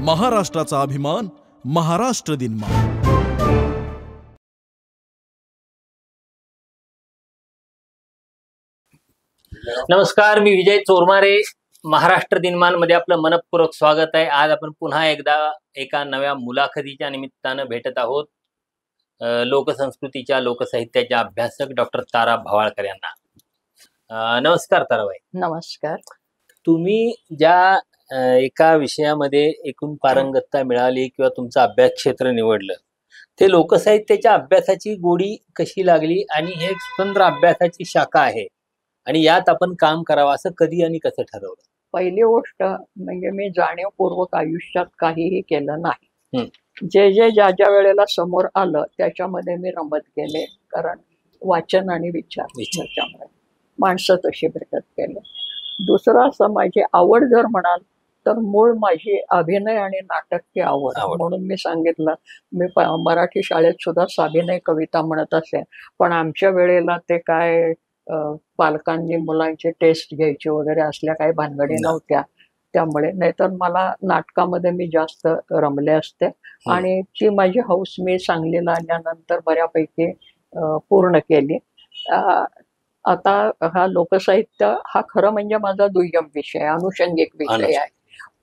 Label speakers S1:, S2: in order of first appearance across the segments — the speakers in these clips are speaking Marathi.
S1: महाराष्ट्राचा अभिमान, महाराष्ट्र दिनमान.
S2: नमस्कार, मी विजय चोरमारे. महाराष्ट्र दिनमान मध्ये आपलं मनपूर्वक स्वागत आहे. आज आपण पुन्हा एकदा एका नव्या मुलाखतीच्या निमित्तानं भेटत आहोत लोकसंस्कृतीच्या लोकसाहित्याच्या अभ्यासक डॉक्टर तारा भवाळकर यांना. नमस्कार ताराबाई.
S3: नमस्कार.
S2: तुम्ही ज्या एका विषयामध्ये एकूण पारंगतता मिळाली किंवा तुमचं अभ्यास क्षेत्र निवडलं, ते लोकसाहित्याच्या अभ्यासाची गोडी कशी लागली आणि हे एक स्वतंत्र अभ्यासाची शाखा आहे आणि यात आपण काम करावं असं कधी आणि कसं ठरवलं?
S3: पहिली गोष्ट म्हणजे मी जाणीवपूर्वक आयुष्यात काहीही केलं नाही. जे ज्या ज्या वेळेला समोर आलं त्याच्यामध्ये मी रमत गेले, कारण वाचन आणि विचार त्याच्यामुळे माणसं तशी भेटत गेले. दुसरं असं, माझी आवड जर म्हणाल तर मूळ माझी अभिनय आणि नाटकची आवड, म्हणून मी सांगितलं मी मराठी शाळेत सुद्धा अभिनय कविता म्हणत असे, पण आमच्या वेळेला ते काय पालकांनी मुलांची टेस्ट घ्यायची वगैरे असल्या काही भानगडी नव्हत्या, त्यामुळे. नाहीतर मला नाटकामध्ये मी जास्त रमले असते आणि ती माझी हौस मी सांगलीला आल्यानंतर बऱ्यापैकी पूर्ण केली. आता हा लोकसाहित्य हा खरं म्हणजे माझा दुय्यम विषय, अनुषंगिक विषय आहे.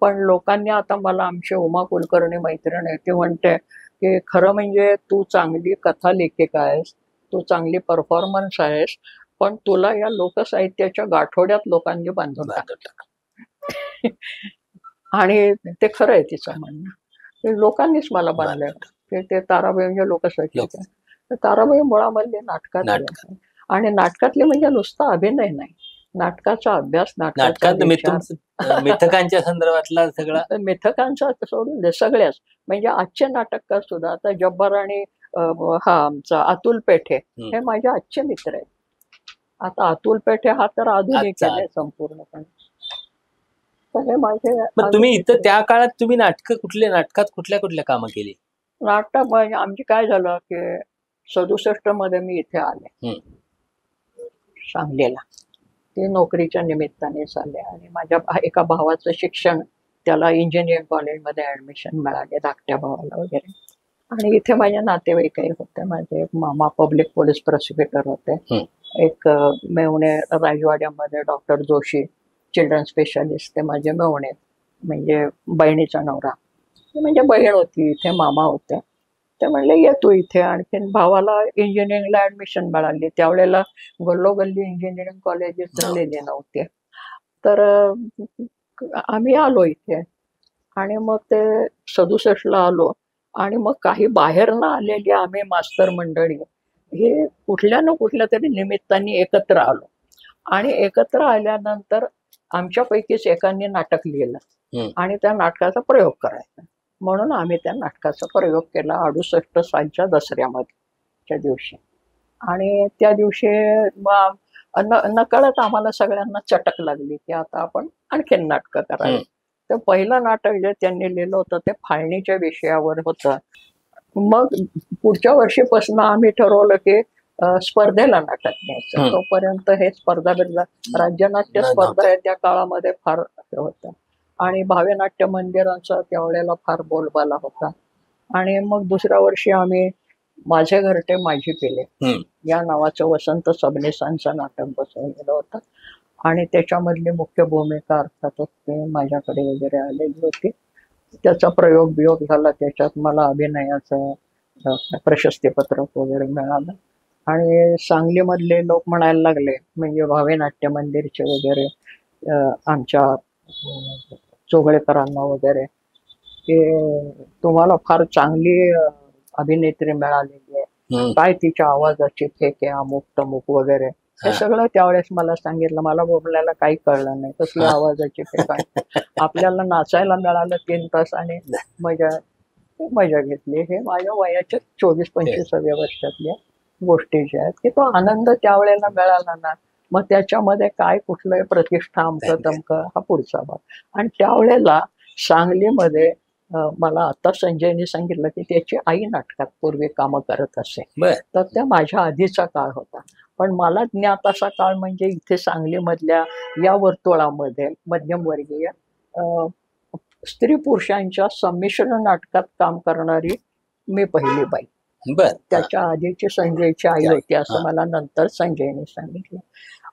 S3: पण लोकांनी आता मला, आमची उमा कुलकर्णी मैत्रीण आहे, ती म्हणते की खरं म्हणजे तू चांगली कथा लेखिका आहेस, तू चांगली परफॉर्मन्स आहेस, पण तुला या लोकसाहित्याच्या गाठोड्यात लोकांनी बांधून टाकलं. आणि ते खरं आहे तिचं म्हणणं. लोकांनीच मला बांधलं. ते ताराबाई म्हणजे लोकसाहित्य. ताराबाई मुळामधले नाटकात, आणि नाटकातले म्हणजे नुसता अभिनय नाही, नाटकाचा अभ्यास,
S2: मिथकांच्या संदर्भातला सगळा,
S3: मिथकांचा सोडून दे, सगळ्याच. म्हणजे आजचे नाटककार सुद्धा, आता जब्बार आणि हा आमचा अतुल पेठे हे माझे आजचे मित्र आहेत. आता अतुल पेठे हा तर आधुनिक आहे संपूर्णपणे. तर हे माझे.
S2: तुम्ही इथं त्या काळात तुम्ही नाटकात कुठल्या कामं केली?
S3: नाटक म्हणजे आमची काय झालं की 67 मध्ये मी इथे आले सांगलीला, ते नोकरीच्या निमित्ताने झाले. आणि माझ्या एका भावाचं शिक्षण, त्याला इंजिनिअरिंग कॉलेजमध्ये ऍडमिशन मिळाले, धाकट्या भावाला वगैरे. आणि इथे माझ्या नातेवाईकही होते. माझे एक मामा पब्लिक पोलीस प्रोसिक्युटर होते, एक मेवणे राजवाड्यामध्ये डॉक्टर जोशी चिल्ड्रन स्पेशालिस्ट, ते माझे मेवणे, म्हणजे बहिणीचा नवरा, म्हणजे बहीण होती इथे, मामा होते. ते म्हणले ये तू इथे. आणखीन भावाला इंजिनिअरिंगला ऍडमिशन मिळाली, त्यावेळेला गल्लोगल्ली इंजिनिअरिंग कॉलेजेस झालेले नव्हते. तर आम्ही आलो इथे आणि मग ते 67ला आलो. आणि मग काही बाहेर न आलेली आम्ही मास्तर मंडळी हे कुठल्या ना कुठल्या तरी निमित्ताने एकत्र आलो. आणि एकत्र आल्यानंतर आमच्यापैकीच एकांनी नाटक लिहिलं आणि त्या नाटकाचा प्रयोग करायचा, म्हणून आम्ही त्या नाटकाचा प्रयोग केला 68 सालच्या दसऱ्याच्या दिवशी. आणि त्या दिवशी नकळत आम्हाला सगळ्यांना चटक लागली की आता आपण आणखीन नाटकं करावी. तर पहिलं नाटक जे त्यांनी लिहिलं होतं ते फाळणीच्या विषयावर होतं. मग पुढच्या वर्षीपासून आम्ही ठरवलं की स्पर्धेला नाटक न्यायचं. तोपर्यंत हे स्पर्धा राज्यनाट्य स्पर्धा आहे त्या काळामध्ये फार होतं, आणि भावे नाट्य मंदिरांचा त्यावेळेला फार बोलबाला होता. आणि मग दुसऱ्या वर्षी आम्ही माझे घरटे माझी पिले या नावाचं वसंत सबनीसांचं नाटक बसवलेलं होतं. आणि त्याच्यामधली मुख्य भूमिका अर्थातच ते माझ्याकडे वगैरे आलेली होती. त्याचा बियोग झाला, त्याच्यात मला अभिनयाचं प्रशस्तीपत्रक वगैरे मिळालं. आणि सांगलीमधले लोक म्हणायला लागले, म्हणजे भावे नाट्य मंदिरचे वगैरे, आमच्या चोगळेकरांना वगैरे, की तुम्हाला फार चांगली अभिनेत्री मिळालेली आहे, काय तिच्या आवाजाची फेक आहे, अमुक तमुक वगैरे. हे सगळं त्यावेळेस मला सांगितलं. मला बोलायला काही कळलं नाही, कसल्या आवाजाची फेक आहे. आपल्याला नाचायला मिळालं 3 तास आणि मजा घेतली. हे माझ्या वयाच्या 24-25व्या वर्षातल्या गोष्टी ज्या आहेत की तो आनंद त्यावेळेला मिळाला ना, मग त्याच्यामध्ये काय कुठलंही प्रतिष्ठा अमकं तमकं हा पुढचा भाग. आणि त्यावेळेला सांगलीमध्ये मला आता संजयने सांगितलं की त्याची आई नाटकात पूर्वी कामं करत असे, तर त्या माझ्या आधीचा काळ होता. पण मला ज्ञात असा काळ म्हणजे इथे सांगलीमधल्या या वर्तुळामध्ये मध्यमवर्गीय स्त्री पुरुषांच्या संमिश्र नाटकात काम करणारी मी पहिली बाई.
S2: बर.
S3: त्याच्या आधीची संजयची आई होती असं मला नंतर संजयने सांगितलं,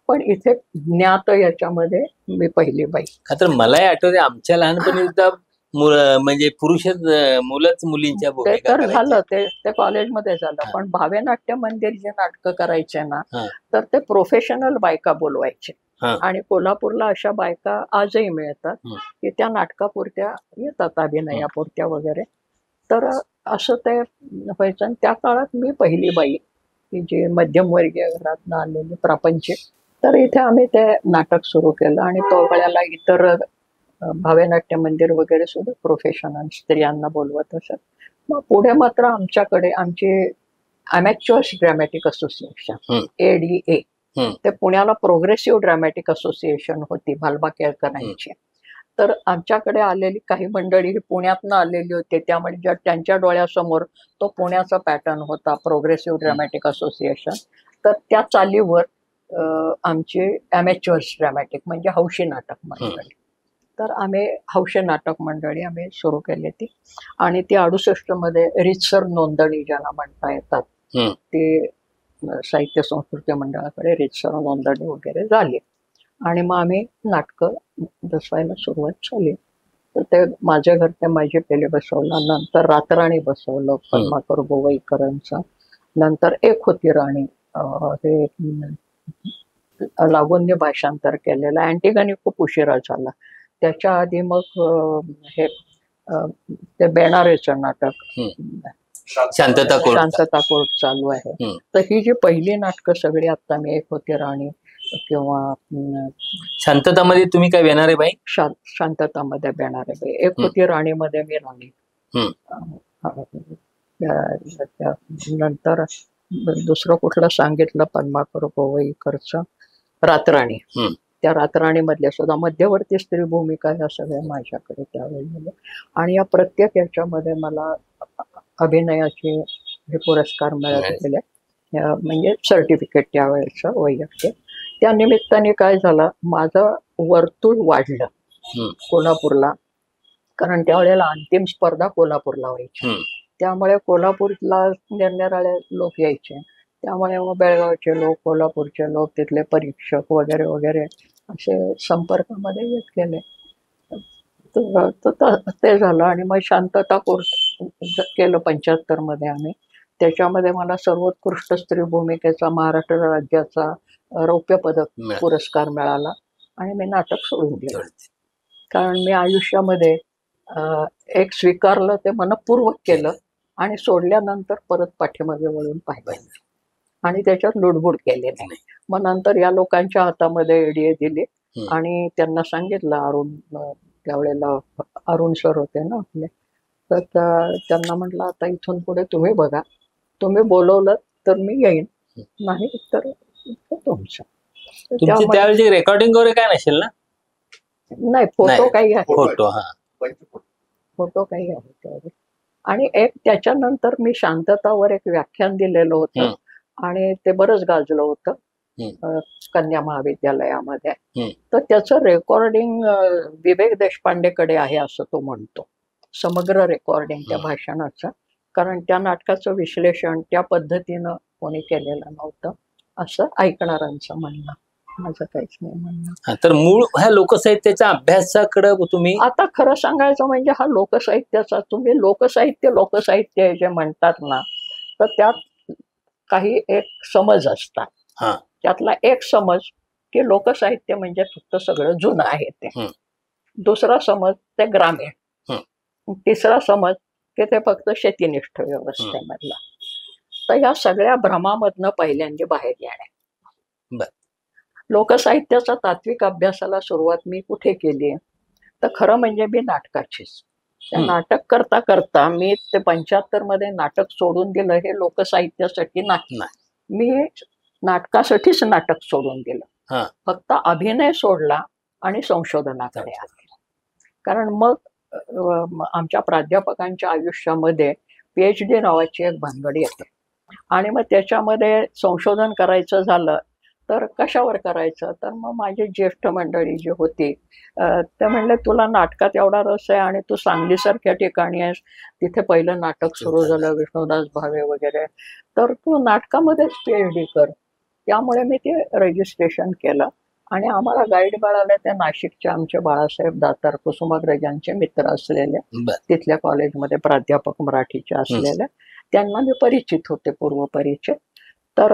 S3: पण इथे ज्ञात याच्यामध्ये मी पहिली बाई.
S2: का तर मलाही आठवते आमच्या लहानपणी सुद्धा म्हणजे पुरुषच मुलंच मुलींच्या
S3: ते
S2: भूमिका
S3: तर झालं,
S2: करायचे.
S3: ते कॉलेजमध्ये झालं, पण भावे नाट्य मंदिर जे नाटकं करायचे ना,
S2: हा.
S3: तर ते प्रोफेशनल बायका बोलवायचे.
S2: हा.
S3: आणि कोल्हापूरला अशा बायका आजही मिळतात
S2: हं.
S3: की त्या नाटकापुरत्या येतात, अभिनयापुरत्या वगैरे. तर असं ते व्हायचं. आणि त्या काळात मी पहिली बाई की जी मध्यमवर्गीय घरातनं आलेली प्रापंचिक. तर इथे आम्ही ते नाटक सुरू केलं आणि तो वेळेला इतर भावे नाट्य मंदिर वगैरे सुद्धा प्रोफेशनल स्त्रियांना बोलवत असत. मग पुढे मात्र आमच्याकडे आमची अमॅच्युअर्स ड्रॅमॅटिक असोसिएशन ADA, ते पुण्याला प्रोग्रेसिव्ह ड्रॅमॅटिक असोसिएशन होती भालबा केळकरांची. तर आमच्याकडे आलेली काही मंडळी ही पुण्यातनं आलेली होती, त्यामुळे त्यांच्या डोळ्यासमोर तो पुण्याचा पॅटर्न होता प्रोग्रेसिव्ह ड्रॅमॅटिक असोसिएशन. तर त्या चालीवर आमची अमॅच्युअर्स ड्रॅमॅटिक म्हणजे हौशी नाटक मंडळी. तर आम्ही हौशी नाटक मंडळी आम्ही सुरू केली ती, आणि ती 68 मध्ये रीतसर नोंदणी ज्याला म्हणता येतात ती साहित्य संस्कृती मंडळाकडे रीतसर नोंदणी वगैरे झाली. आणि मग आम्ही नाटकं बसवायला सुरुवात झाली. तर ते माझे घर ते माझे पेले बसवलं, नंतर रातराणी बसवलं पद्माकर गोवाईकरांचं, नंतर एक होती राणी हे लागून भाषांतर केलेलं. अँटिगनी खूप उशिरा झाला. त्याच्या आधी मग हे ते बेणारेचं नाटक
S2: शांतता
S3: कोर्ट चालू आहे. तर ही जी पहिली नाटकं सगळी आता मी एक होती राणी किंवा
S2: शांततामध्ये तुम्ही काय बेणारे बाई,
S3: शांततामध्ये बेणारे बाई, एक होती राणीमध्ये मी राणी, नंतर दुसरं कुठलं सांगितलं पद्माकर गोवाईकरचं रातराणी. त्या रातराणी मधल्या सुद्धा मध्यवर्ती स्त्री भूमिका ह्या सगळ्या माझ्याकडे त्यावेळी. आणि या प्रत्येक याच्यामध्ये मला अभिनयाचे हे पुरस्कार मिळत गेले, म्हणजे सर्टिफिकेट त्यावेळेचं वैयक्तिक. त्या निमित्ताने काय झालं, माझं वर्तुळ वाढलं कोल्हापूरला, कारण त्यावेळेला अंतिम स्पर्धा कोल्हापूरला व्हायची. त्यामुळे कोल्हापूरला निरनिराळे लोक यायचे. त्यामुळे मग बेळगावचे लोक, कोल्हापूरचे लोक, तिथले परीक्षक वगैरे वगैरे असे संपर्कामध्ये येत गेले. ते झालं. आणि मग शांतता कोर्ट केलं 75 मध्ये आम्ही. त्याच्यामध्ये मला सर्वोत्कृष्ट स्त्री भूमिकेचा महाराष्ट्र राज्याचा रौप्य पदक पुरस्कार मिळाला. आणि मी नाटक सोडून दिलं, कारण मी आयुष्यामध्ये एक स्वीकारलं ते मनपूर्वक केलं आणि सोडल्यानंतर परत पाठीमागे वळून पाहिलं आणि त्याच्यात लुडबुड केले नाही. मग नंतर या लोकांच्या हातामध्ये ADA दिली आणि त्यांना सांगितलं, त्यावेळेला अरुण सर होते ना आपले, तर त्यांना म्हटलं आता इथून पुढे तुम्ही बघा, तुम्ही बोलवलं तर मी येईन, नाही तर तुमचं.
S2: त्यावेळी रेकॉर्डिंग वगैरे काय नसेल ना?
S3: नाही, फोटो काही आहे,
S2: फोटो
S3: काही आहे त्यावेळी. आणि एक त्याच्यानंतर मी शांततावर एक व्याख्यान दिलेलं होतं आणि ते बरंच गाजलं होतं कन्या महाविद्यालयामध्ये. तर त्याचं रेकॉर्डिंग विवेक देशपांडेकडे आहे असं तो म्हणतो, समग्र रेकॉर्डिंग त्या भाषणाचं, कारण त्या नाटकाचं विश्लेषण त्या पद्धतीनं कोणी केलेलं नव्हतं असं ऐकणाऱ्यांचं म्हणणं. माझं काहीच नाही म्हणणं.
S2: तर मूळ ह्या लोकसाहित्याच्या अभ्यासाकडे तुम्ही
S3: आता खरं सांगायचं म्हणजे हा लोकसाहित्याचा, तुम्ही लोकसाहित्य जे म्हणतात ना, तर त्यात काही एक समज असतात. त्यातला एक समज की लोकसाहित्य म्हणजे फक्त सगळं जुनं आहे ते. दुसरा समज ते ग्रामीण. तिसरा समज की ते फक्त शेतीनिष्ठ व्यवस्थेमधला. तर या सगळ्या भ्रमामधनं पहिल्यांदा बाहेर येणे. लोकसाहित्याचा तात्विक अभ्यासाला सुरुवात मी कुठे केली, तर खरं म्हणजे मी नाटकाचीच. नाटक करता करता मी ते 75 मध्ये नाटक सोडून दिलं हे लोकसाहित्यासाठी नाही, मी नाटकासाठीच नाटक सोडून दिलं. फक्त अभिनय सोडला आणि संशोधनाकडे आले. कारण मग आमच्या प्राध्यापकांच्या आयुष्यामध्ये PhD नावाची एक भानगडी येते आणि मग त्याच्यामध्ये संशोधन करायचं झालं तर कशावर करायचं? तर मग माझी ज्येष्ठ मंडळी जी होती ते म्हणले तुला नाटकात एवढा रस आहे आणि तू सांगलीसारख्या ठिकाणी आहेस, तिथे पहिलं नाटक सुरू झालं विष्णुदास भावे वगैरे, तर तू नाटकामध्येच PhD कर. त्यामुळे मी ते रजिस्ट्रेशन केलं आणि आम्हाला गाईड मिळाले ते नाशिकचे आमचे बाळासाहेब दातार कुसुमाग्रजांचे मित्र असलेले, तिथल्या कॉलेजमध्ये प्राध्यापक मराठीचे असलेले, त्यांना मी परिचित होते, पूर्वपरिचित. तर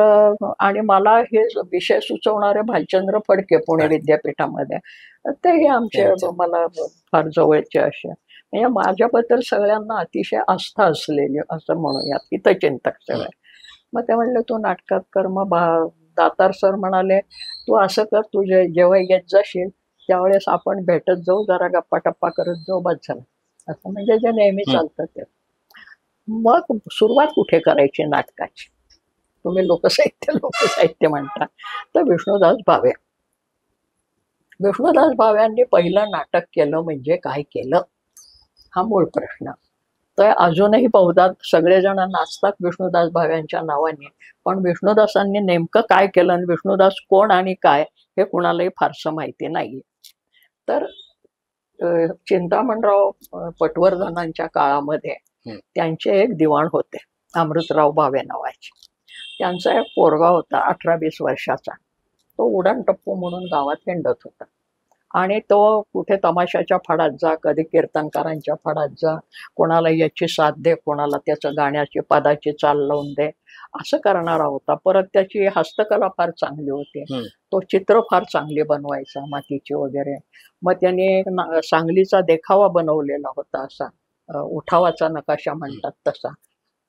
S3: आणि मला हे विषय सुचवणारे भालचंद्र फडके पुणे विद्यापीठामध्ये, ते हे आमचे मला फार जवळचे असे, म्हणजे माझ्याबद्दल सगळ्यांना अतिशय आस्था असलेली असं म्हणूयात, हितचिंतक सगळे. मग ते म्हणले तू नाटकात कर. मग दातार सर म्हणाले तू असं कर, तू जेव्हा येत जाशील त्यावेळेस आपण भेटत जाऊ, जरा गप्पा टप्पा करत जाऊ, बस झालं. असं म्हणजे जे नेहमी चालतं ते. मग सुरुवात कुठे करायची नाटकाची? तुम्ही लोकसाहित्य म्हणता, तर विष्णुदास भावे. विष्णुदास भाव्यांनी पहिलं नाटक केलं म्हणजे काय केलं, हा मूळ प्रश्न. तर अजूनही बहुधा सगळेजण नाचतात विष्णुदास भाव्यांच्या नावाने, पण विष्णुदासांनी नेमकं काय केलं आणि विष्णुदास कोण आणि काय हे कुणालाही फारसं माहिती नाही. तर चिंतामणराव पटवर्धनांच्या काळामध्ये त्यांचे एक दिवाण होते, अमृतराव भावे नावाचे. त्यांचा एक पोरगा होता 18-20 वर्षाचा. तो उडान टप्पू म्हणून गावात हिंडत होता आणि तो कुठे तमाशाच्या फडात जा, कधी कीर्तनकारांच्या फडात जा, कोणाला याची साथ दे, कोणाला त्याचं गाण्याची पदाची चाल लावून दे, असं करणारा होता. परत त्याची हस्तकला फार चांगली होती, तो चित्र फार चांगली बनवायचा, मातीची वगैरे. मग त्याने सांगलीचा देखावा बनवलेला होता, असा उठावाचा नकाशा म्हणतात तसा.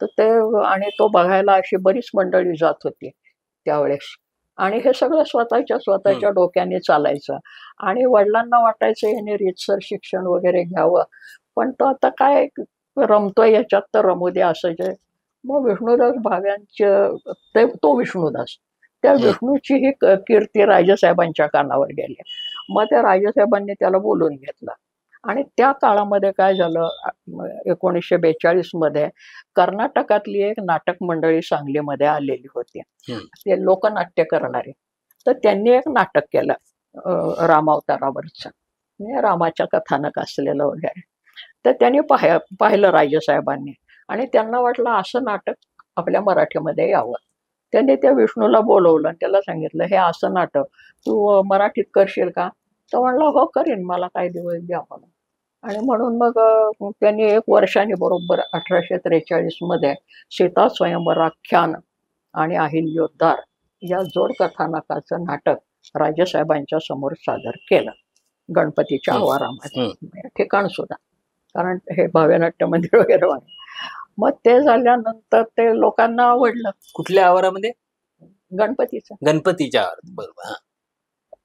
S3: तर ते आणि तो बघायला अशी बरीच मंडळी जात होती त्यावेळेस. आणि हे सगळं स्वतःच्या डोक्याने चालायचं. आणि वडिलांना वाटायचं याने रीतसर शिक्षण वगैरे घ्यावं, पण तो आता काय रमतोय याच्यात तर रमू दे असं जे. मग विष्णुदास भाव्यांचे तो विष्णुदास, त्या विष्णूची ही कीर्ती राजेसाहेबांच्या कानावर गेली. मग त्या राजेसाहेबांनी त्याला बोलून घेतलं. आणि त्या काळामध्ये काय झालं, 1942 मध्ये कर्नाटकातली एक नाटक मंडळी सांगलीमध्ये आलेली होती, ते लोकनाट्य करणारे. तर त्यांनी एक नाटक केलं रामावतारावरचं, म्हणजे रामाच्या कथानक असलेलं वगैरे. तर त्यांनी पाहिलं राजेसाहेबांनी आणि त्यांना वाटलं असं नाटक आपल्या मराठीमध्ये यावं. त्यांनी त्या विष्णूला बोलवलं आणि त्याला सांगितलं हे असं नाटक तू मराठीत करशील का? तो म्हणला हो करीन, मला काय दिवस द्या म्हणून. आणि म्हणून मग त्यांनी 1 वर्षाने बरोबर 1843 मध्ये सीता स्वयंवर आख्यान आणि अहिल्याउद्धार या जोड कथानकाचं नाटक राजेसाहेबांच्या समोर सादर केलं, गणपतीच्या आवारामध्ये, ठिकाण सुद्धा, कारण हे भावे नाट्य मंदिर वगैरे. मग ते झाल्यानंतर ते लोकांना आवडलं.
S2: कुठल्या आवारामध्ये?
S3: गणपतीच्या.
S2: बरोबर.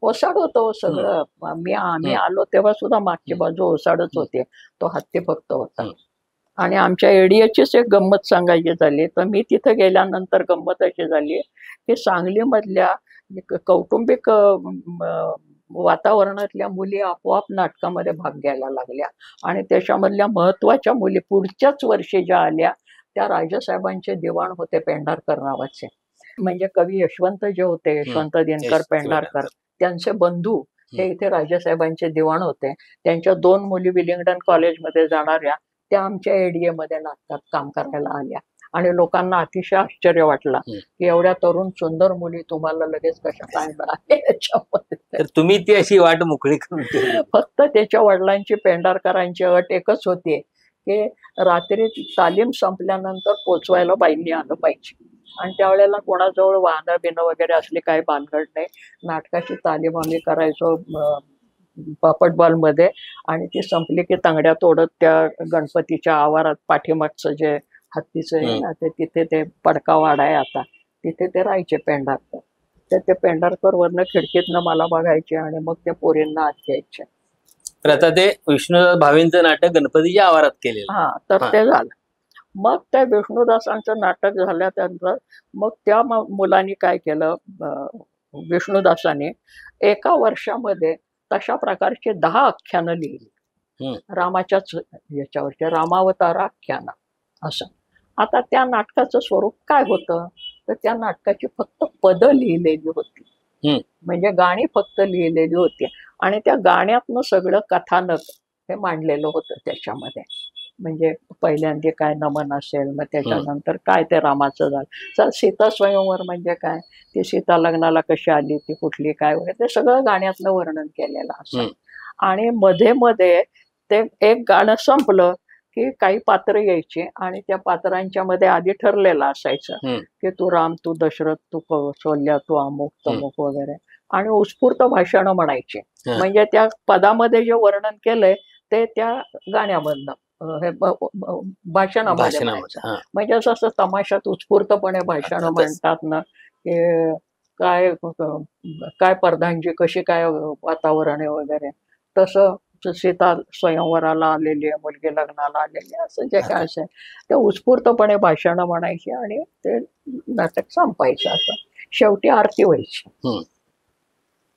S3: ओसाड होतं सगळं. आम्ही आलो तेव्हा सुद्धा मागची बाजू ओसाडच होते, तो हत्ती फक्त होता. आणि आमच्या एडीएचीच एक गंमत सांगायची झाली तर मी तिथे गेल्यानंतर गंमत अशी झाली की सांगलीमधल्या कौटुंबिक वातावरणातल्या मुली आपोआप नाटकामध्ये भाग घ्यायला लागल्या. आणि त्याच्यामधल्या महत्वाच्या मुली पुढच्याच वर्षी ज्या आल्या त्या राजेसाहेबांचे दिवाण होते, पेंढारकर नावाचे. म्हणजे कवी यशवंत जे होते, यशवंत दिनकर पेंढारकर, त्यांचे बंधू हे इथे राजेसाहेबांचे दिवाण होते. त्यांच्या 2 मुली विलिंग्डन कॉलेजमध्ये जाणाऱ्या त्या आमच्या एडीए मध्ये नाटकात काम करायला आल्या. आणि लोकांना अतिशय आश्चर्य वाटलं की एवढ्या तरुण सुंदर मुली तुम्हाला लगेच कशा काय मिळाल्या याच्यामध्ये.
S2: तर तुम्ही ती अशी वाट मोकळी करून
S3: फक्त त्याच्या वडिलांची, पेंढारकरांची अट एकच होती की रात्री तालीम संपल्यानंतर पोचवायला बाईंनी आलं पाहिजे. आणि त्यावेळेला कोणाजवळ वाहनं बिनं वगैरे असली काही भानगड नाही. नाटकाची तालीम आम्ही करायचो पापटबॉलमध्ये आणि ती संपली की तांगड्या तोडत त्या गणपतीच्या आवारात पाठीमागचं जे हत्तीचं आहे ना, ते तिथे ते पडका वाडा आहे आता, तिथे ते राहायचे पेंढारकर. तर ते पेंढारकर वरनं खिडकीतनं मला बघायचे आणि मग त्या पोरींना आत घ्यायचे.
S2: तर आता ते विष्णुदास भावेंचं नाटक गणपतीच्या आवारात केलेलं.
S3: हा, तर ते झालं. मग त्या विष्णुदासांचं नाटक झाल्यानंतर मग त्या मुलांनी काय केलं, विष्णुदासाने 1 वर्षामध्ये तशा प्रकारचे 10 आख्यानं लिहिली रामाच्याच याच्यावरचे, रामावतार आख्यान असं. आता त्या नाटकाचं स्वरूप काय होतं तर त्या नाटकाची फक्त पदं लिहिलेली होती. म्हणजे गाणी फक्त लिहिलेली होती आणि त्या गाण्यातनं सगळं कथानक हे मांडलेलं होतं त्याच्यामध्ये. म्हणजे पहिल्यांदा काय नमन असेल, मग त्याच्यानंतर काय ते रामाचं झालं, सीता स्वयंवर म्हणजे काय, ती सीता लग्नाला कशी आली, ती कुठली काय वगैरे, ते सगळं गाण्यातलं वर्णन केलेलं असं. आणि मध्ये मध्ये ते एक गाणं संपलं की काही पात्र यायची आणि त्या पात्रांच्या मध्ये आधी ठरलेलं असायचं की तू राम, तू दशरथ, तू कौशल्या, तू अमुक तमुक वगैरे, आणि उत्स्फूर्त भाषण म्हणायचे. म्हणजे त्या पदामध्ये जे वर्णन केलंय ते त्या गाण्यामधनं हे भाषणामध्ये म्हणायचं. म्हणजे असं तमाशात उत्स्फूर्तपणे भाषण म्हणतात ना, की काय काय प्रधानजी, कशी काय वातावरण आहे वगैरे, तसं सीता स्वयंवराला आलेली आहे, मुलगी लग्नाला आलेली, असं जे काय असेल ते उत्स्फूर्तपणे भाषण म्हणायची आणि ते नाटक संपायचं. असं शेवटी आरती व्हायची,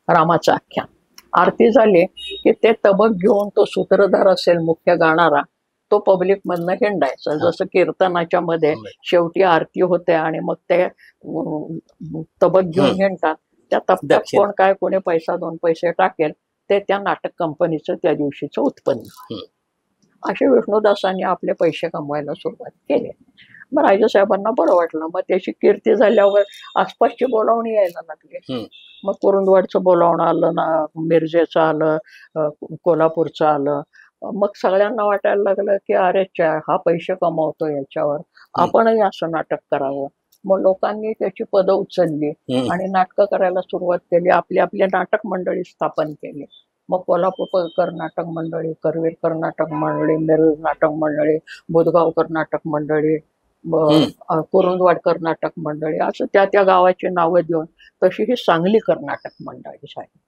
S3: रामाचं आख्यान. आरती झाली की ते तबक घेऊन तो सूत्रधार असेल मुख्य गाणारा, तो पब्लिक मधनं हिंडायचा. जसं कीर्तनाच्या मध्ये शेवटी आरती होते आणि मग ते तबक घेऊन हिंडतात, त्या तबक्यात कोण काय कोणी पैसा 2 पैसे टाकेल ते त्या नाटक कंपनीचं त्या दिवशीचं उत्पन्न. असे विष्णुदासांनी आपले पैसे कमवायला सुरुवात केली. मग राजेसाहेबांना बरं वाटलं. मग त्याची कीर्ती झाल्यावर आसपासची बोलावणी यायला लागली. मग कुरुंदवाडचं बोलावणं आलं ना, मिरजेचं आलं, कोल्हापूरचं आलं. मग सगळ्यांना वाटायला लागलं की अरे हा पैसे कमावतो याच्यावर, आपणही असं नाटक करावं. मग लोकांनी त्याची पदं उचलली आणि नाटकं करायला सुरुवात केली. आपली आपली नाटक मंडळी स्थापन केली. मग कोल्हापूरकर नाटक मंडळी, करवीरकर नाटक मंडळी, मिरज नाटक मंडळी, बुधगावकर नाटक मंडळी, कुरुंदवाडकर नाटक मंडळी, असं त्या त्या गावाची नावं देऊन तशी ही सांगली कर्नाटक मंडळी झाली.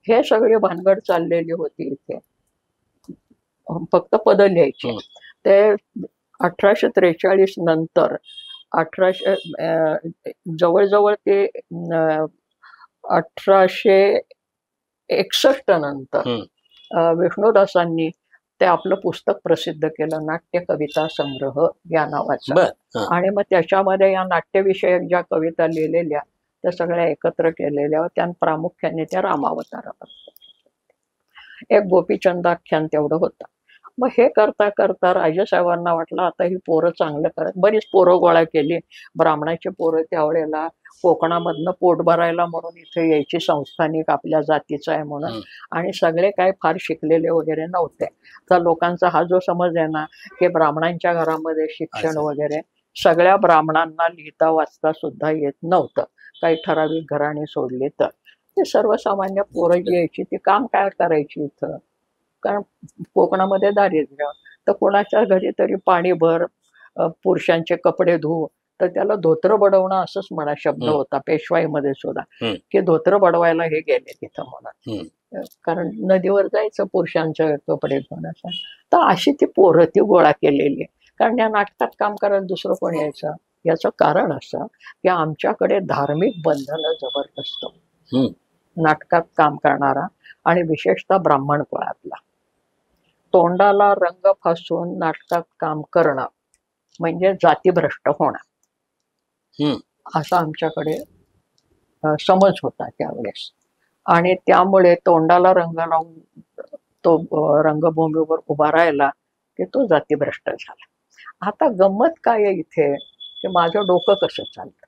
S3: हे सगळी भानगड चाललेली होती इथे. फक्त पदं लिहायची. ते 1843 नंतर 1800 जवळजवळ ते 1861 नंतर विष्णुदासांनी ते आपलं पुस्तक प्रसिद्ध केलं, नाट्य कविता संग्रह या नावाचं. आणि मग त्याच्यामध्ये या नाट्यविषयक ज्या कविता लिहिलेल्या त्या सगळ्या एकत्र केलेल्या, त्या प्रामुख्याने त्या रामावतारावर. एक गोपीचंदाख्यान तेवढं होतं. मग हे करता करता राजेसाहेबांना वाटलं आता ही पोरं चांगलं करत, बरीच पोरं गोळा केली. ब्राह्मणाची पोरं त्यावेळेला कोकणामधनं पोट भरायला म्हणून इथे यायची, संस्थानिक आपल्या जातीचं आहे म्हणून, आणि सगळे काय फार शिकलेले वगैरे नव्हते. तर लोकांचा हा जो समज आहे ना की ब्राह्मणांच्या घरामध्ये शिक्षण वगैरे, सगळ्या ब्राह्मणांना लिहिता वाचता सुद्धा येत नव्हतं, काही ठराविक घराणी सोडली तर. ते सर्वसामान्य पोरं जी यायची ती काम काय करायची इथं, कारण कोकणामध्ये दारिद्र्य. तर कोणाच्या घरी तरी पाणी भर, पुरुषांचे कपडे धु, तर त्याला धोत्र बडवणं असंच म्हणा शब्द होता पेशवाईमध्ये सुद्धा, की धोत्र बडवायला हे गेले तिथं म्हणून, कारण नदीवर जायचं पुरुषांचे कपडे धुण्याचं. तर अशी ती पोरं ती गोळा केलेली, कारण या नाटकात काम करायला दुसरं कोण यायचं. याचं कारण असं की आमच्याकडे धार्मिक बंधनं जबरदस्त, नाटकात काम करणारा आणि विशेषतः ब्राह्मण कुळातला. तोंडाला रंग फासून नाटकात काम करणं म्हणजे जातीभ्रष्ट होणं, असा आमच्याकडे समज होता त्यावेळेस. आणि त्यामुळे तोंडाला रंग लावून तो रंगभूमीवर उभा राहिला की तो जातीभ्रष्ट झाला. आता गंमत काय आहे इथे की माझं डोकं कसं चालतं,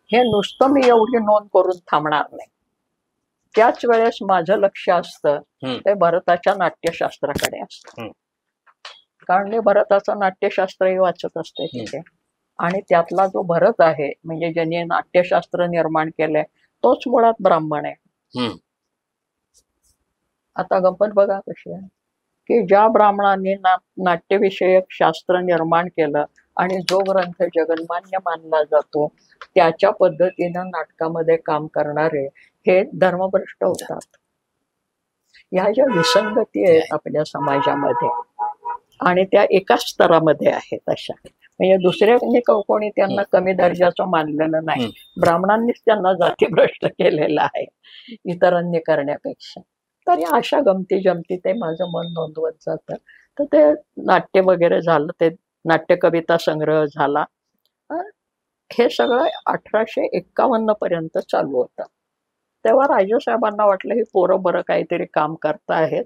S3: हे नुसतं मी एवढी नोंद करून थांबणार नाही. त्याच वेळेस माझं लक्ष असतं ते भरताच्या नाट्यशास्त्राकडे असतं, कारण मी भरताचं नाट्यशास्त्रही वाचत असते तिथे. आणि त्यातला जो भरत आहे म्हणजे ज्यांनी नाट्यशास्त्र निर्माण केलंय तोच मुळात ब्राह्मण आहे. आता गंमत बघा कशी आहे की ज्या ब्राह्मणांनी नाट्यविषयक शास्त्र निर्माण केलं आणि जो ग्रंथ जगन्मान्य मानला जातो त्याच्या पद्धतीनं नाटकामध्ये काम करणारे हे धर्मभ्रष्ट होतात. ह्या ज्या विसंगती आहेत आपल्या समाजामध्ये आणि त्या एकाच स्तरामध्ये आहेत अशा, म्हणजे दुसऱ्यांनी कोणी त्यांना कमी दर्जाचं मानलेलं नाही, ब्राह्मणांनीच त्यांना जातीभ्रष्ट केलेलं आहे इतरांनी करण्यापेक्षा. तर या अशा गमती जमती ते माझं मन नोंदवत जातं. तर ते नाट्य वगैरे झालं, ते नाट्य कविता संग्रह झाला. हे सगळं 1851 पर्यंत चालू होतं. तेव्हा राजेसाहेबांना वाटलं ही पोरं बरं काहीतरी काम करतायत,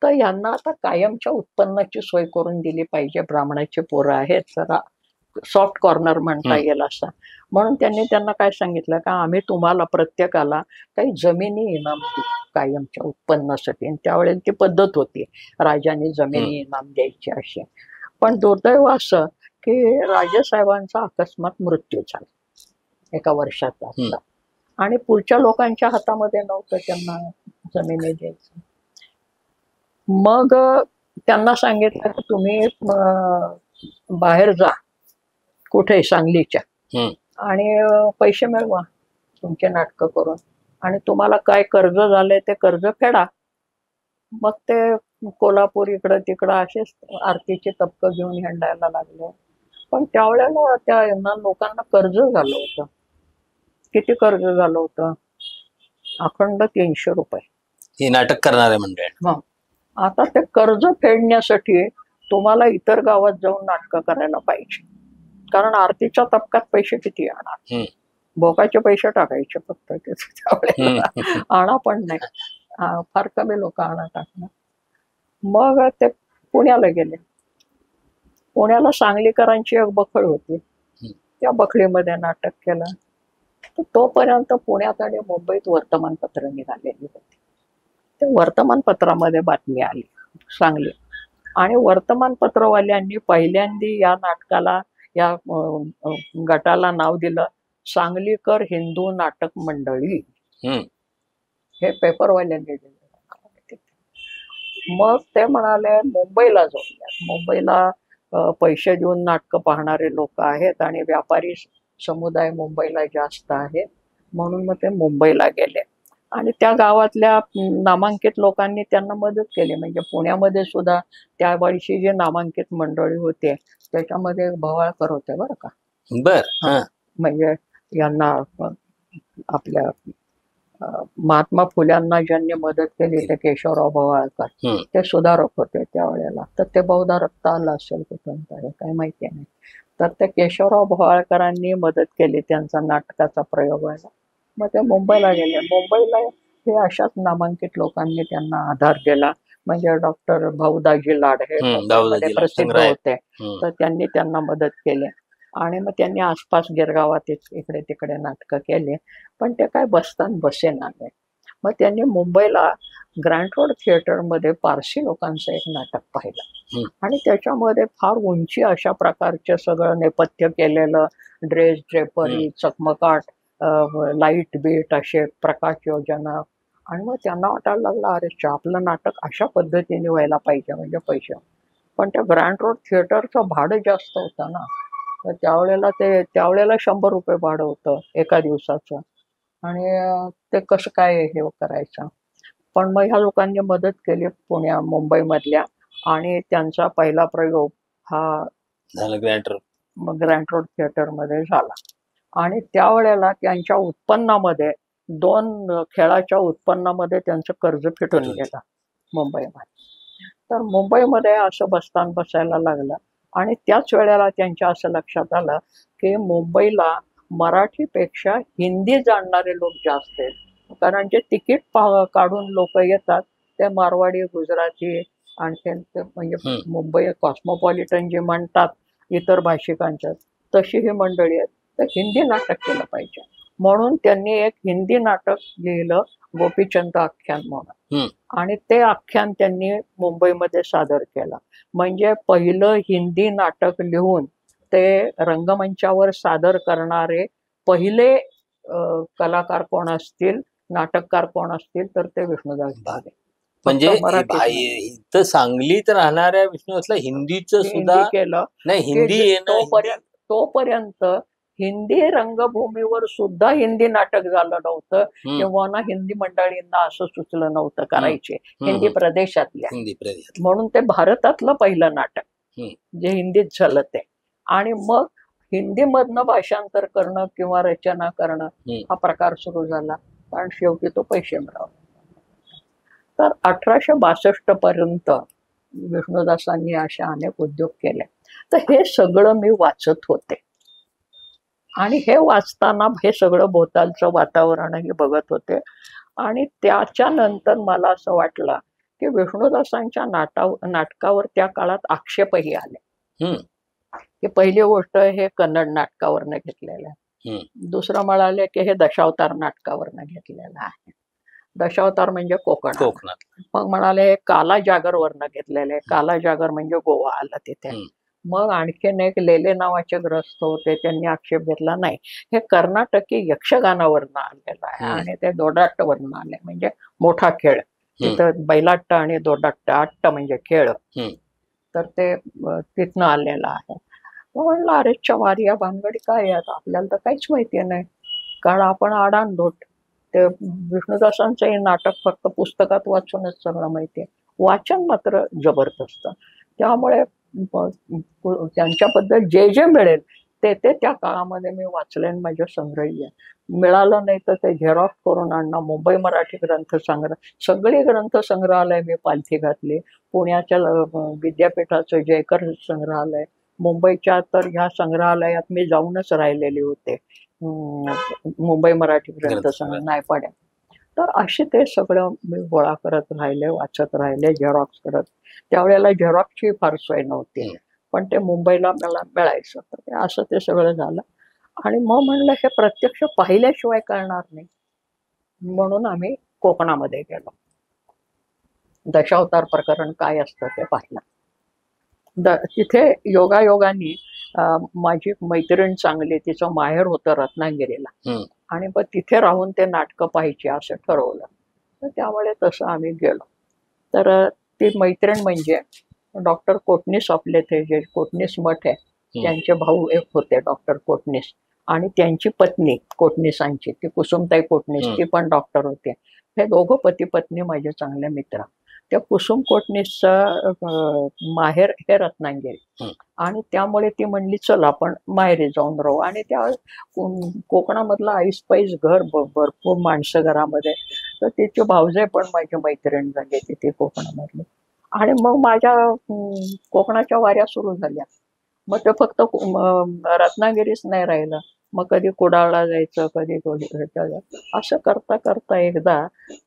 S3: तर यांना आता कायमच्या उत्पन्नाची सोय करून दिली पाहिजे. ब्राह्मणाची पोरं आहेत, जरा सॉफ्ट कॉर्नर म्हणता येईल असा. म्हणून त्यांनी त्यांना काय सांगितलं का आम्ही तुम्हाला प्रत्येकाला काही जमिनी इनाम देऊ कायमच्या उत्पन्नासाठी. आणि त्यावेळेला ती पद्धत होती, राजांनी जमिनी इनाम द्यायची अशी. पण दुर्दैव असं की राजेसाहेबांचा अकस्मात मृत्यू झाला एका वर्षाचा, आणि पुढच्या लोकांच्या हातामध्ये नव्हतं त्यांना जमिनी द्यायचं. मग त्यांना सांगितलं की तुम्ही बाहेर जा कुठे, सांगलीच्या, आणि पैसे मिळवा तुमचे नाटकं करून, आणि तुम्हाला काय कर्ज झालंय ते कर्ज फेडा. मग ते कोल्हापूर इकडं तिकडं असेच आरतीचे तपक घेऊन हिंडायला लागले. पण त्यावेळेला त्या लोकांना कर्ज झालं होतं. किती कर्ज झालं होतं? अखंड 300 रुपये.
S2: हे नाटक करणारे मंडळ.
S3: आता ते कर्ज फेडण्यासाठी तुम्हाला इतर गावात जाऊन नाटकं करायला पाहिजे, कारण आरतीच्या तपकात पैसे किती येणार? भोगाचे पैसे टाकायचे फक्त त्यावेळेला, आणा पण नाही, फार कमी लोक आणा टाकणार. मग ते पुण्याला गेले. पुण्याला सांगलीकरांची एक बखळ होती, त्या बखळीमध्ये नाटक केलं. तर तोपर्यंत पुण्यात आणि मुंबईत वर्तमानपत्र निघालेली होती. त्या वर्तमानपत्रामध्ये बातमी आली सांगली, आणि वर्तमानपत्रवाल्यांनी पहिल्यांदा या नाटकाला, या गटाला नाव दिलं सांगलीकर हिंदू नाटक मंडळी. हे पेपरवाल्यांनी दिलं. मग ते म्हणाले मुंबईला जाऊया. मुंबईला पैसे देऊन नाटकं पाहणारे लोक आहेत आणि व्यापारी समुदाय मुंबईला जास्त आहे, म्हणून मग ते मुंबईला गेले. आणि त्या गावातल्या नामांकित लोकांनी त्यांना मदत केली. म्हणजे पुण्यामध्ये सुद्धा त्या वर्षी जे नामांकित मंडळी होते त्याच्यामध्ये भवाळकर होते बरं का. म्हणजे यांना आपल्या महात्मा फुल्यांना ज्यांनी मदत केली ते केशवराव भवाळकर, ते सुधारक होते त्यावेळेला. तर ते बहुधा रक्त आलं असेल कुठून तरी, काही माहिती नाही. तर ते केशवराव भवाळकरांनी मदत केली त्यांचा नाटकाचा प्रयोग व्हायला. मग ते मुंबईला गेले. मुंबईला हे अशाच नामांकित लोकांनी त्यांना आधार दिला. म्हणजे डॉक्टर भाऊदाजी लाड हे प्रसिद्ध होते, तर त्यांनी त्यांना मदत केली. आणि मग त्यांनी आसपास गिरगावात इकडे तिकडे नाटकं केले, पण ते काय बसताना बसेना. मग त्यांनी मुंबईला ग्रँड रोड थिएटरमध्ये पारसी लोकांचं एक नाटक पाहिलं, आणि त्याच्यामध्ये फार उंची अशा प्रकारचे सगळं नेपथ्य केलेलं, ड्रेस ड्रेपरी, चकमकाट, लाईट बीट असे प्रकाश योजना. आणि मग त्यांना वाटायला लागलं अरे आपलं नाटक अशा पद्धतीने व्हायला पाहिजे, म्हणजे पैसे. पण त्या ग्रँड रोड थिएटरचं भाडं जास्त होतं ना, तर त्यावेळेला 100 रुपये भाडं होतं एका दिवसाचं, आणि ते कसं काय हे करायचं. पण मग ह्या लोकांनी मदत केली मुंबईमधल्या, आणि त्यांचा पहिला प्रयोग हा ग्रँड रोड थिएटरमध्ये झाला. आणि त्यावेळेला त्यांच्या उत्पन्नामध्ये 2 खेळाच्या उत्पन्नामध्ये त्यांचं कर्ज फिटून गेलं मुंबईमध्ये. तर मुंबईमध्ये असं बसायला लागलं. आणि त्याच वेळेला त्यांच्या असं लक्षात आलं की मुंबईला मराठीपेक्षा हिंदी जाणणारे लोक जास्त आहेत, कारण जे तिकीट काढून लोक येतात ते मारवाडी, गुजराती, आणखीन ते म्हणजे मुंबई कॉस्मोपॉलिटन जे म्हणतात इतर भाषिकांच्या, तशी ही मंडळी आहेत. तर हिंदी नाटक केलं पाहिजे, म्हणून त्यांनी एक हिंदी नाटक लिहिलं, गोपीचंद आख्यान म्हणून. आणि ते आख्यान त्यांनी मुंबईमध्ये सादर केलं. म्हणजे पहिलं हिंदी नाटक लिहून ते रंगमंचावर सादर करणारे पहिले कलाकार कोण असतील, नाटककार कोण असतील, तर ते विष्णुदास भावे.
S2: म्हणजे इथं सांगलीत राहणाऱ्या विष्णुदासला हिंदीचं सुद्धा
S3: केलं
S2: नाही, हिंदी
S3: तोपर्यंत हिंदी रंगभूमीवर सुद्धा हिंदी नाटक झालं नव्हतं, किंवा ना हिंदी मंडळींना असं सुचलं नव्हतं करायचे हिंदी प्रदेशातल्या. म्हणून ते भारतातलं पहिलं नाटक जे हिंदीत झालं ते. आणि मग हिंदीमधनं भाषांतर करणं किंवा रचना करणं हा प्रकार सुरू झाला, कारण शेवटी तो पैसे मिळवला. तर 1862 पर्यंत विष्णुदासांनी अशा अनेक उद्योग केले. तर हे सगळं मी वाचत होते. आणि हे वाचताना हे सगळं भोवतालचं वातावरणही बघत होते. आणि त्याच्यानंतर मला असं वाटलं की विष्णुदासांच्या नाटकावर त्या काळात आक्षेपही आले. की पहिली गोष्ट हे कन्नड नाटकावरनं घेतलेलं आहे. दुसरं म्हणाले की हे दशावतार नाटकावरनं घेतलेलं आहे. दशावतार म्हणजे कोकणात. मग म्हणाले हे काला जागरवरनं घेतलेलं आहे. काला जागर म्हणजे गोवा आला तिथे. मग आणखीन एक लेले नावाचे ग्रस्त होते, त्यांनी आक्षेप घेतला नाही हे कर्नाटकी यक्षगानावरनं आलेलं आहे आणि ते दोडाट्टवरनं आले, म्हणजे मोठा खेळ. तिथं बैलाट्ट आणि दोडाट्ट, आट्ट म्हणजे खेळ, तर ते तिथनं आलेलं आहे. मग म्हणलं अरे चवारी या भानगडी काय आहेत, आपल्याला तर काहीच माहिती नाही, कारण आपण आडाणधोट. ते विष्णुदासांचंही नाटक फक्त पुस्तकात वाचूनच सगळं माहितीये, वाचन मात्र जबरदस्त. त्यामुळे त्यांच्याबद्दल जे जे मिळेल ते त्या काळामध्ये मी वाचले आणि माझ्या संग्रही आहे. मिळालं नाही तर ते झेरॉक्स करून आणणं. मुंबई मराठी ग्रंथसंग्रह, सगळी ग्रंथसंग्रहालय मी पालथी घातली. पुण्याच्या विद्यापीठाचं जयकर संग्रहालय, मुंबईच्या तर ह्या संग्रहालयात मी जाऊनच राहिलेले होते, मुंबई मराठी ग्रंथसंग्रह नाही पड्या. तर असे ते सगळं मी गोळा करत राहिले, वाचत राहिले, झेरॉक्स करत. त्यावेळेला झेरॉक्सची फार सोय नव्हती, पण ते मुंबईला मला मिळायचं. तर ते असं ते सगळं झालं. आणि मग म्हणलं हे प्रत्यक्ष पाहिल्याशिवाय कळणार नाही, म्हणून आम्ही कोकणामध्ये गेलो. दशावतार प्रकरण काय असतं ते पाहिलं. तिथे योगायोगाने माझी मैत्रीण चांगली, तिचं माहेर होतं रत्नागिरीला, आणि मग तिथे राहून ते नाटकं पाहायची असं ठरवलं. तर त्यामुळे तसं आम्ही गेलो. तर ती मैत्रीण म्हणजे डॉक्टर कोटणीस, आपले ते जे कोटणीस मठ आहे त्यांचे भाऊ एक होते डॉक्टर कोटणीस, आणि त्यांची पत्नी कोटणीसांची, ती कुसुमताई कोटणीस, ती पण डॉक्टर होते. हे दोघं पती पत्नी माझे चांगले मित्र. त्या कुसुम कोटणीसचं माहेर हे रत्नागिरी, आणि त्यामुळे ती म्हणली चल आपण माहेरी जाऊन राहू. आणि त्या कोकणामधलं ऐसपैस घर, भरपूर माणसं घरामध्ये. तर तिचे भावजे पण माझी मैत्रीण झाली तिथे कोकणामधली. आणि मग माझ्या कोकणाच्या वाऱ्या सुरू झाल्या. मग ते फक्त रत्नागिरीच नाही राहिलं, मग कधी कुडाळला जायचं, कधी असं करता करता एकदा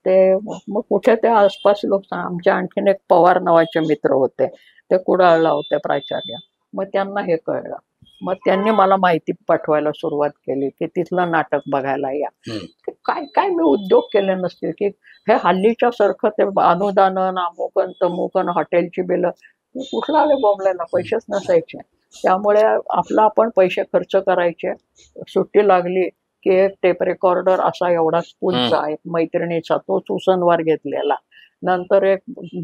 S3: ते मग कुठे ते आसपास लोक, आमच्या आणखीन एक पवार नावाचे मित्र होते, ते कुडाळला होते प्राचार्य. मग त्यांना हे कळलं, मग त्यांनी मला माहिती पाठवायला सुरुवात केली की तिथलं नाटक बघायला या. काय काय मी उद्योग केले नसतील की हे हल्लीच्या सारखं ते अनुदान, अमुकन तमुकन, हॉटेलची बिलं, कुठला आले बॉम्बलेला, पैसेच नसायचे. त्यामुळे आपला आपण पैसे खर्च करायचे. सुट्टी लागली की एक टेप रेकॉर्डर असा एवढा स्कूलचा एक मैत्रिणीचा, तो उसनवार घेतलेला. नंतर एक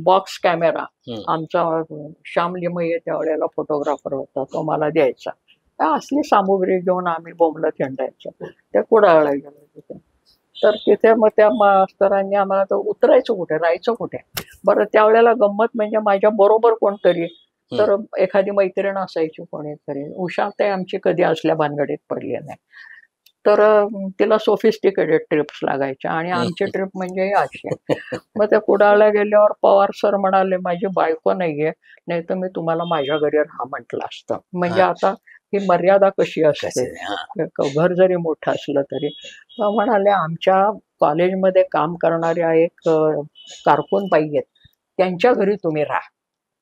S3: बॉक्स कॅमेरा, आमचा श्याम लिमये त्यावेळेला फोटोग्राफर होता, तो मला द्यायचा. असली सामुग्री घेऊन आम्ही बोंबलत हिंडायचो. ते कुडाळला गेलो तिथे. तर तिथे मग त्या मास्तरांनी आम्हाला, तर उतरायचं कुठे, राहायचं कुठे. बरं त्यावेळेला गंमत म्हणजे माझ्या बरोबर कोणतरी, तर एखादी मैत्रीण असायची कोणीतरी. उषाताई आमची कधी असल्या भानगडीत पडली नाही, तर तिला सोफिस्टिकेटेड ट्रिप्स लागायच्या, आणि आमची ट्रिप म्हणजे अशी. मग त्या कुडाळला गेल्यावर पवार सर म्हणाले माझी बायको नाहीये, नाही तर मी तुम्हाला माझ्या घरी राहा म्हटलं असतं. म्हणजे आता ही मर्यादा कशी असते, घर जरी मोठं असलं तरी. म्हणाले आमच्या कॉलेजमध्ये काम करणाऱ्या एक कारकून बाई आहेत, त्यांच्या घरी तुम्ही राहा.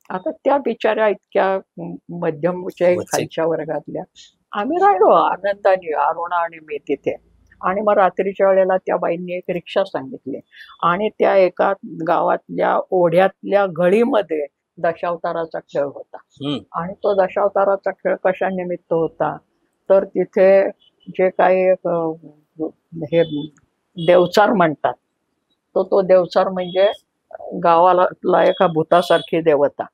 S3: आता त्या बिचाऱ्या इतक्या मध्यमच्या खालच्या वर्गातल्या. आम्ही राहिलो आनंदाने, अरुणा आणि मी तिथे. आणि मग रात्रीच्या वेळेला त्या बाईंनी एक रिक्षा सांगितली, आणि त्या एका गावातल्या ओढ्यातल्या घळीमध्ये दशावताराचा खेळ होता. आणि तो दशावताराचा खेळ कशा निमित्त होता, तर तिथे जे काही हे देवचार म्हणतात, तो देवचार म्हणजे गावाला एका भूतासारखी देवता,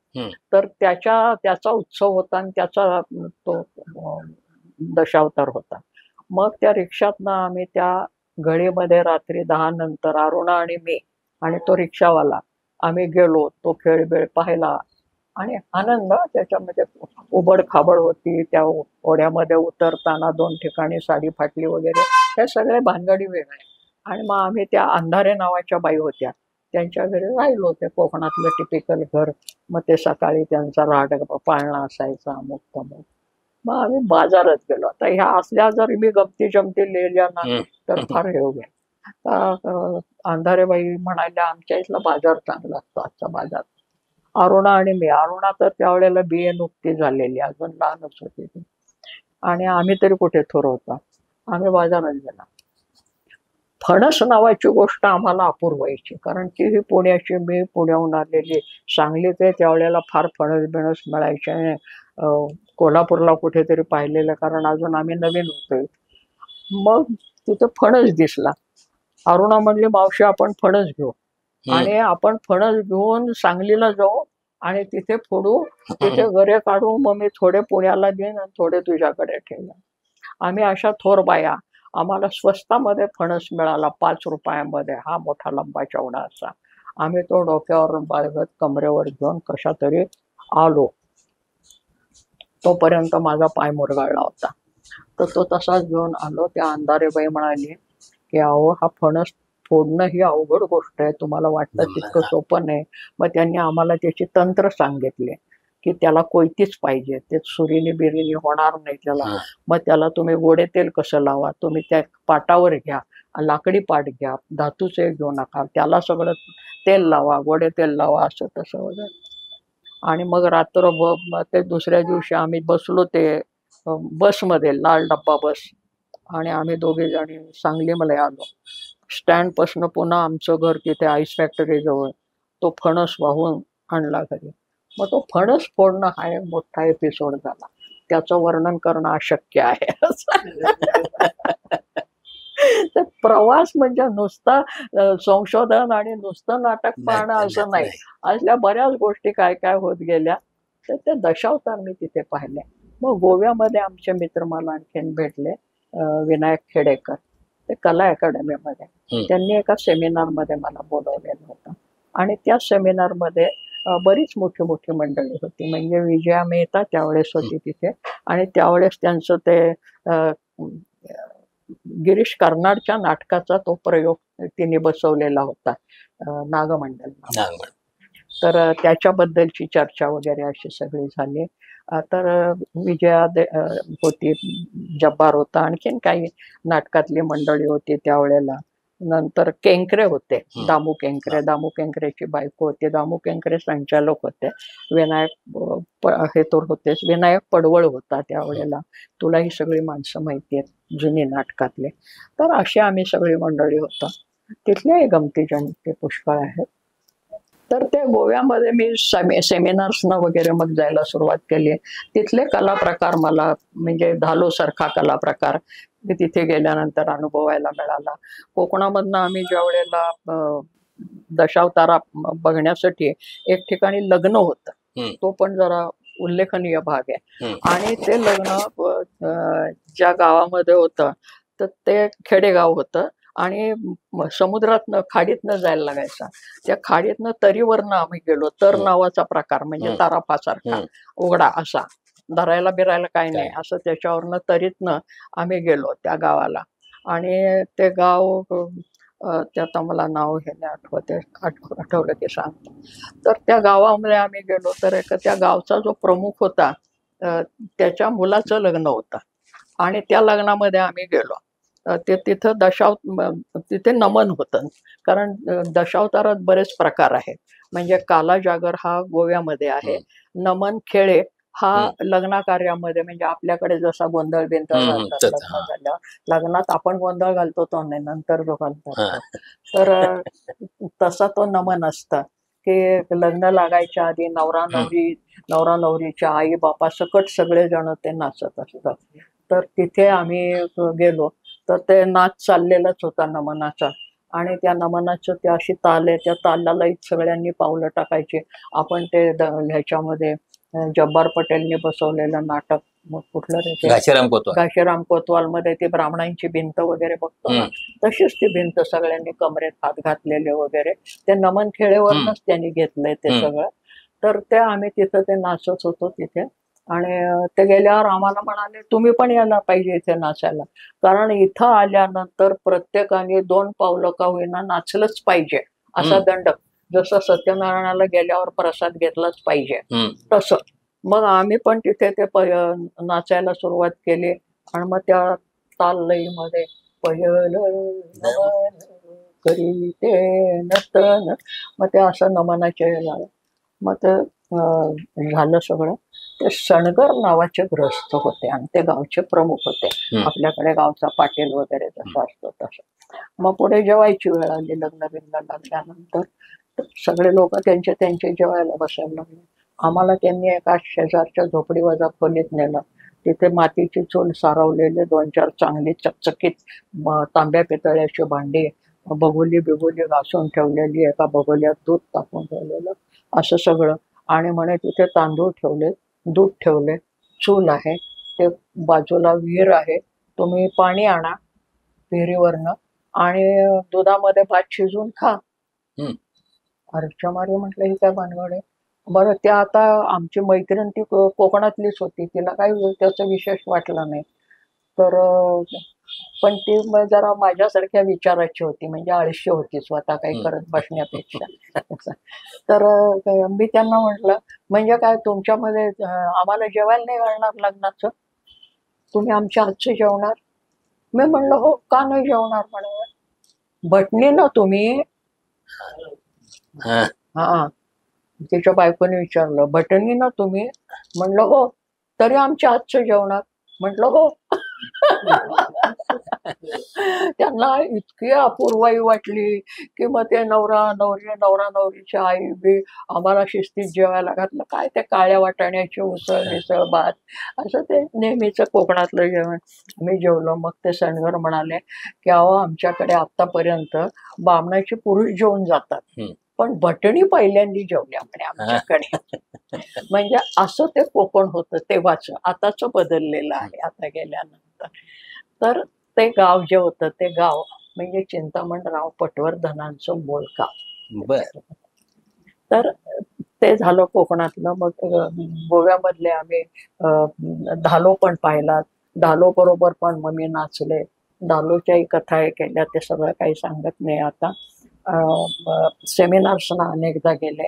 S3: तर त्याचा उत्सव होता, आणि त्याचा तो दशावतार होता. मग त्या रिक्षातनं आम्ही त्या घळीमध्ये रात्री 10 नंतर, अरुणा आणि मी आणि तो रिक्षावाला, आम्ही गेलो. तो खेळ बेळ पाहिला, आणि आनंद. त्याच्यामध्ये उबड खाबड होती. त्या ओढ्यामध्ये उतरताना 2 ठिकाणी साडी फाटली वगैरे, हे सगळे भानगडी वेगळे. आणि मग आम्ही त्या अंधारे नावाच्या बाई होत्या, त्यांच्या घरी राहिलो. ते कोकणातलं टिपिकल घर. मग ते सकाळी त्यांचा राहड पाळणा असायचा, अमुक तमुक. मग आम्ही बाजारात गेलो. आता ह्या असल्या जर मी गमती जमती लिहिल्या ना तर फार हे होईल. अंधारेबाई म्हणाल्या आमच्या इथला बाजार चांगला असतो, आजचा बाजार. अरुणा आणि मी, अरुणा तर त्यावेळेला BA नुकती झालेली, अजून लहानच होती ती, आणि आम्ही तरी कुठे थोर होता. आम्ही बाजारात गेला. फणस नावाची गोष्ट आम्हाला अपूर्वायची, कारण ती ही पुण्याची, मी पुण्याहून आलेली. सांगलीचे त्यावेळेला फार फणस बिणस मिळायचे. कोल्हापूरला कुठेतरी पाहिलेलं, कारण अजून आम्ही नवीन होतोय. मग तिथं फणस दिसला. अरुणा म्हणली मावशी आपण फणस घेऊ, आणि आपण फणस घेऊन सांगलीला जाऊ आणि तिथे फोडू, तिथे गरे काढू, मग मी थोडे पुण्याला देईन आणि थोडे तुझ्याकडे ठेवले. आम्ही अशा थोर बाया, आम्हाला स्वस्तामध्ये फणस मिळाला 5 रुपयामध्ये, हा मोठा लंबा चौडा असा. आम्ही तो डोक्यावर बाळगत कमरेवर घेऊन कशा तरी आलो. तोपर्यंत माझा पाय मुरगाळला होता. तर तो तसाच घेऊन आलो. त्या अंधारेबाई म्हणाली की अहो हा फणस फोडणं ही अवघड गोष्ट आहे, तुम्हाला वाटतं तितकं सोपं नाही. मग त्यांनी आम्हाला त्याची तंत्र सांगितले की त्याला कोयतीच पाहिजे, ते सुरीने बिरीने होणार नाही त्याला. मग त्याला तुम्ही गोडे तेल कसं लावा, तुम्ही त्या पाटावर घ्या, लाकडी पाट घ्या, धातूचे घेऊ नका, त्याला सगळं तेल लावा, गोडे तेल लावा, असं तसं वगैरे. आणि मग रात्रभर ते दुसऱ्या दिवशी आम्ही बसलो ते बसमध्ये, लाल डब्बा बस, आणि आम्ही दोघे जणी सांगलीमध्ये आलो. स्टँडपासून पुन्हा आमचं घर तिथे आईस फॅक्टरी जवळ. तो फणस वाहून आणला घरी. मग तो फणस फोडणं हा एक मोठा एपिसोड झाला. त्याचं वर्णन करणं अशक्य आहे. तर प्रवास म्हणजे नुसता संशोधन आणि नुसतं नाटक पाहणं असं नाही. असल्या बऱ्याच गोष्टी काय काय होत गेल्या. तर ते दशावतार मी तिथे पाहिले. मग गोव्यामध्ये आमचे मित्र मला आणखीन भेटले, विनायक खेडेकर, ते कला अकॅडमीमध्ये. त्यांनी एका सेमिनारमध्ये मला बोलवलेलं होतं, आणि त्या सेमिनारमध्ये बरीच मोठी मोठी मंडळी होती. म्हणजे विजया मेहता त्यावेळेस होती तिथे, आणि त्यावेळेस त्यांचं ते गिरीश कर्नाडच्या नाटकाचा तो प्रयोग तिने बसवलेला होता, नागमंडल. तर त्याच्याबद्दलची चर्चा वगैरे अशी सगळी झाली. तर विजया होती, जब्बार होता, आणखीन काही नाटकातली मंडळी होती त्यावेळेला. नंतर केंकरे होते, दामू केंकरे, दामू केंकरेची बायको होती, दामू केंकरे संचालक होते. विनायक हे तर होतेच, विनायक पडवळ होता त्यावेळेला. तुला ही सगळी माणसं माहिती आहेत जुनी नाटकातले. तर अशी आम्ही सगळी मंडळी होतो. तिथले गमती जमती पुष्कळ आहेत. तर ते गोव्यामध्ये मी सेमिनार्सना वगैरे मग जायला सुरुवात केली. तिथले कला प्रकार मला, म्हणजे धालो सारखा कला प्रकार तिथे गेल्यानंतर अनुभवायला मिळाला. कोकणामधनं आम्ही ज्या वेळेला दशावतारा बघण्यासाठी एक ठिकाणी लग्न होतं, तो पण जरा उल्लेखनीय भाग आहे. आणि ते लग्न ज्या गावामध्ये होतं तर ते खेडेगाव होतं, आणि समुद्रातनं खाडीतनं जायला लागायचा. त्या खाडीतनं तरीवरनं आम्ही गेलो. तर नावाचा प्रकार, म्हणजे ताराफासारखा उघडा असा, धरायला बिरायला काही नाही असं, त्याच्यावरनं तरीतनं आम्ही गेलो त्या गावाला. आणि ते गाव त्यात मला नाव हे नाही आठवते, आठवलं की सांगतो. तर त्या गावामध्ये आम्ही गेलो. तर त्या गावचा जो प्रमुख होता त्याच्या मुलाचं लग्न होतं, आणि त्या लग्नामध्ये आम्ही गेलो. ते तिथं तिथे नमन होतं, कारण दशावतारात बरेच प्रकार आहेत. म्हणजे काला जागर हा गोव्यामध्ये आहे, नमन खेळे हा लग्ना कार्यामध्ये, म्हणजे आपल्याकडे जसा गोंधळ बिंधळ घालतात लग्न झाल्यावर, लग्नात आपण गोंधळ घालतो तो नाही, नंतर जो घालतात. तर तसा तो नमन असतं की लग्न लागायच्या आधी नवरा नवरीच्या आई बापा सकट सगळे जण ते नाचत असतात. तर तिथे आम्ही गेलो. तर ते नाच चाललेलाच होता नमनाचा, आणि त्या नमनाचं ते अशी ताल आहे, त्या तालाला सगळ्यांनी पावलं टाकायची. आपण ते ह्याच्यामध्ये जब्बार पटेलने बसवलेलं नाटक, मग कुठलं रे, घाशीराम कोतवाल मध्ये ती ब्राह्मणांची भिंत वगैरे बघतो ना, तशीच ती भिंत सगळ्यांनी कमरेत हात घातलेले वगैरे, ते नमन खेळेवरनच त्यांनी घेतलंय ते सगळं. तर ते आम्ही तिथं ते नाचत होतो तिथे. आणि ते गेल्यावर आम्हाला म्हणाले तुम्ही पण यायला पाहिजे इथे नाचायला, कारण इथं आल्यानंतर प्रत्येकाने 2 पावलं का होईना नाचलंच पाहिजे असा दंड. जसं सत्यनारायणाला गेल्यावर प्रसाद घेतलाच पाहिजे तसं. मग आम्ही पण तिथे ते नाचायला सुरुवात केली आणि मग त्या ताल लईमध्ये पहिलं नमन करीते नतन, मग ते असं नमनाचे झालं. मग ते झालं सगळं. ते सणगर नावाचे ग्रस्त होते आणि ते गावचे प्रमुख होते. आपल्याकडे गावचा पाटील वगैरे जसं असतो तसं. मग पुढे जेवायची वेळ आली, लग्न बिग्न लागल्यानंतर सगळे लोक त्यांचे त्यांचे जेवायला बसायला लागले. आम्हाला त्यांनी एका शेजारच्या झोपडीवजा खोलीत नेलं. तिथे मातीची चूल सारवलेले 2-4 चांगली चकचकीत तांब्या पितळ्याची भांडी, बगोली बिगोली घासून ठेवलेली, एका बगोल्यात दूध टाकून ठेवलेलं असं सगळं. आणि म्हणे तिथे तांदूळ ठेवले, दूध ठेवले, चूल आहे, ते बाजूला विहीर आहे, तुम्ही पाणी आणा विहिरीवरनं आणि दुधामध्ये भात शिजवून खा. अरे मारे म्हटलं ही काय भानगड आहे. बरं, त्या आता आमची मैत्रीण ती कोकणातलीच होती, तिला काही त्याचं विशेष वाटलं नाही. तर पण ती जरा माझ्यासारख्या विचाराची होती, म्हणजे आळशी होती, स्वतः काही करत बसण्यापेक्षा. तर मी त्यांना म्हटलं, म्हणजे काय तुमच्यामध्ये आम्हाला जेवायला नाही घालणार लग्नाचं, तुम्ही आमच्या हातचं जेवणार? मी म्हणलं हो, का नाही जेवणार म्हणे. भटणी ना तुम्ही? हा, तिच्या बायकोने विचारलं, भटणी ना तुम्ही? म्हणलं हो. तरी आमच्या हातचं जेवणार? म्हटलं हो. त्यांना इतकी अपूर्वाई वाटली की मग ते नवरा नवरीच्या आई बी आम्हाला शिस्तीत जेवायला घातलं. काय ते काळ्या वाटाण्याची उसळ मिसळ भात असं ते नेहमीचं कोकणातलं जेवण. मी जेवलो. मग ते सणगर म्हणाले की अहो, आमच्याकडे आतापर्यंत बामणाचे पुरुष जेवून जातात, पण भटणी पहिल्यांदा जेवल्या म्हणे आमच्याकडे. म्हणजे असं ते कोकण होतं तेव्हाच. आताच बदललेलं आहे आता गेल्यानंतर. तर ते गाव जे होतं ते गाव म्हणजे चिंतामणराव पटवर्धनांचं मूळ गाव. तर ते झालं कोकणातलं. मग गोव्यामधले आम्ही धालो पण पाहिला. धालो बरोबर पण मग मी नाचले. धालोच्याही कथा केल्या, ते सगळं काही सांगत नाही आता. सेमिनार्सना अनेकदा गेले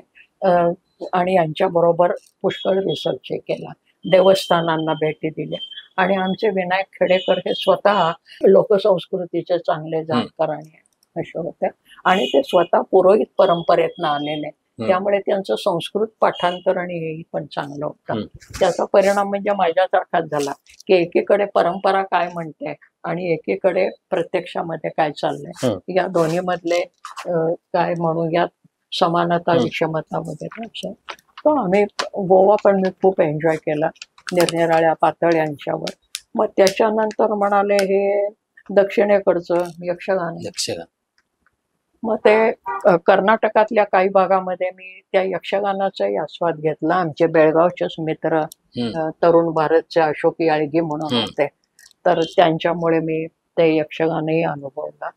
S3: आणि यांच्याबरोबर पुष्कळ रिसर्च केला, देवस्थानांना भेटी दिल्या. आणि आमचे विनायक खेडेकर हे स्वतः लोकसंस्कृतीचे चांगले जाणकार असे होते आणि ते स्वतः पुरोहित परंपरेतनं आलेले, त्यामुळे त्यांचं संस्कृत पाठांतर आणि हेही पण चांगलं होतं. त्याचा परिणाम म्हणजे माझ्यासारखाच झाला की एकीकडे परंपरा काय म्हणते आणि एकीकडे प्रत्यक्षामध्ये काय चाललंय, या दोन्ही मधले काय म्हणूयात समानता विषमता वगैरे असं. तर आम्ही गोवा पण मी खूप एन्जॉय केला निरनिराळ्या पातळ्यांच्यावर. मग त्याच्यानंतर म्हणाले हे दक्षिणेकडचं यक्षगान. मग ते कर्नाटकातल्या काही भागामध्ये मी त्या यक्षगानाचाही आस्वाद घेतला. आमचे बेळगावचेच मित्र तरुण भारतचे अशोक याळगी म्हणून होते, तर त्यांच्यामुळे मी ते यक्षगानही अनुभवला.